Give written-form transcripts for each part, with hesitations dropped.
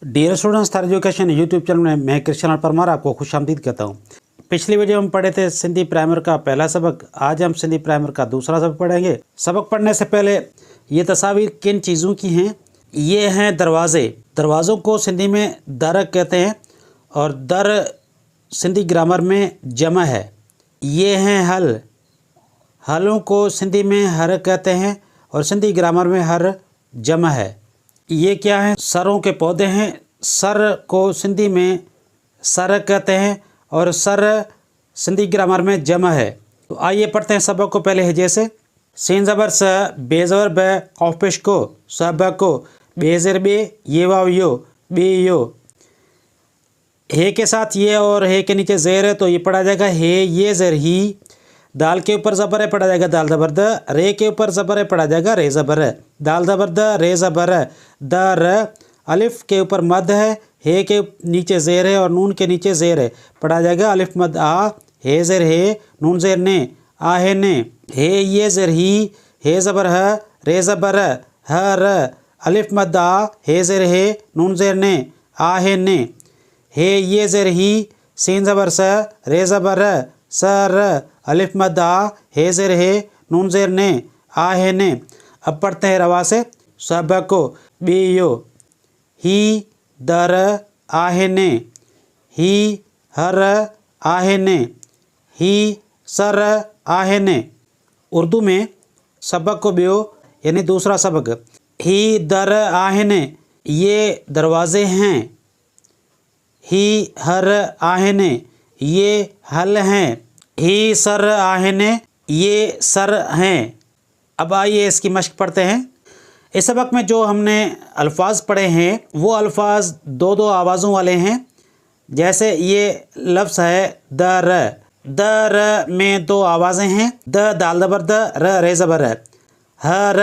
Dear students, थर education YouTube channel में मैं कृष्ण परमार आपको खुशामदीद कहता हूँ। पिछली वीडियो में पढ़े थे सिंधी प्राइमर का पहला सबक। आज हम सिंधी प्राइमर का दूसरा सबक पढ़ेंगे। सबक पढ़ने से पहले ये तस्वीर किन चीज़ों की हैं? ये हैं दरवाजे। दरवाज़ों को सिंधी में दर कहते हैं और दर सिंधी ग्रामर में जमा है। ये हैं हल। हलों को सिंधी में हर कहते हैं और सिंधी ग्रामर में हर जमा है। ये क्या है? सरों के पौधे हैं। सर को सिंधी में सर कहते हैं और सर सिंधी ग्रामर में जमा है। तो आइए पढ़ते हैं सबक को पहले हिजे से। सीन ज़बर स, बे ज़बर ब, कॉफ पेश को, सब को, बे ज़ेर बे, ये वाव यो, बे यो। हे के साथ ये और हे के नीचे ज़ेर है तो ये पढ़ा जाएगा हे ये ज़ेर ही। दाल के ऊपर ज़बर है पढ़ा जाएगा दाल ज़बर द। रे के ऊपर ज़बर है पढ़ा जाएगा रे ज़बर है। दाल ज़बर द, रे ज़बर द र। अलिफ के ऊपर मद है। हे के नीचे ज़ेर है और नून के नीचे ज़ेर है पढ़ा जाएगा अलिफ मद आ। हे ज़ेर हे, नून ज़ेर ने, आ है ने। हे ये ज़ेर ही, हे ज़बर ह, रे ज़बर ह र। अलिफ मद आ, हे ज़ेर हे, नून ज़ेर ने, आ है ने। हे ये ज़ेर ही, सीन ज़बर स, रे ज़बर र, स र। अलिफ मद आ, हे ज़ेर हे, नून ज़ेर ने, आ है ने। अब पढ़ते हैं रवा से। सब को, बे यो, ही दर आहे ने, ही हर आहे ने, ही सर आहे ने। उर्दू में सबक को बियो यानी दूसरा सबक। ही दर आहे ने, ये दरवाज़े हैं। ही हर आहे ने, ये हल हैं। ही सर आहे ने, ये सर हैं। अब आइए इसकी मश्क पढ़ते हैं। इस सबक में जो हमने अल्फाज पढ़े हैं वो अल्फाज दो दो आवाज़ों वाले हैं। जैसे ये लफ्ज़ है दर। दर में दो आवाज़ें हैं। द दाल ज़बर द, र रे ज़बर है। हर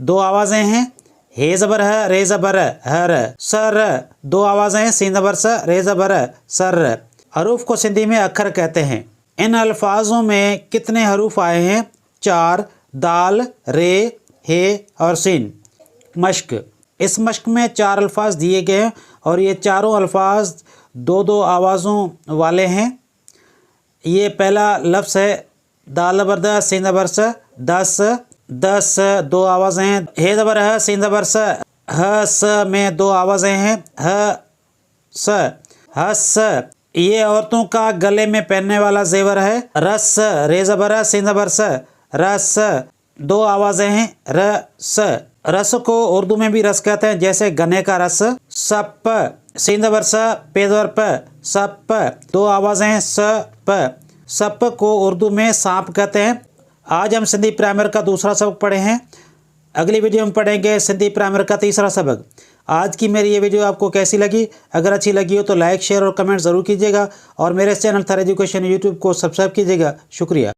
दो आवाज़ें हैं। हे ज़बर है, रे ज़बर हर। सर दो आवाज़ें हैं। सीन ज़बर स, रे ज़बर सर। हरूफ को सिंधी में अखर कहते हैं। इन अल्फाजों में कितने हरूफ आए हैं? 4। दाल, रे, हे और सीन। मश्क। इस मश्क में 4 अल्फाज दिए गए हैं और ये चारों अल्फाज दो दो आवाज़ों वाले हैं। ये पहला लफ्ज़ है दाल ज़बर द, सीन ज़बर स, दस। दस दो आवाज़ें हैं। हे ज़बर ह, सीन ज़बर स, ह स में दो आवाज़ें हैं। ह स, हस। ये औरतों का गले में पहनने वाला जेवर है। रस, रे ज़बर सीन ज़बर स, रस। दो आवाज़ें हैं। र स। रस को उर्दू में भी रस कहते हैं, जैसे गन्ने का रस। सप, सीन ज़बर स, पे ज़बर प, सप। दो आवाज़ें हैं। स प। सप को उर्दू में सांप कहते हैं। आज हम सिंधी प्राइमर का दूसरा सबक पढ़े हैं। अगली वीडियो में पढ़ेंगे सिंधी प्राइमर का तीसरा सबक। आज की मेरी ये वीडियो आपको कैसी लगी? अगर अच्छी लगी हो तो लाइक, शेयर और कमेंट ज़रूर कीजिएगा और मेरे चैनल थर एजुकेशन यूट्यूब को सब्सक्राइब कीजिएगा। शुक्रिया।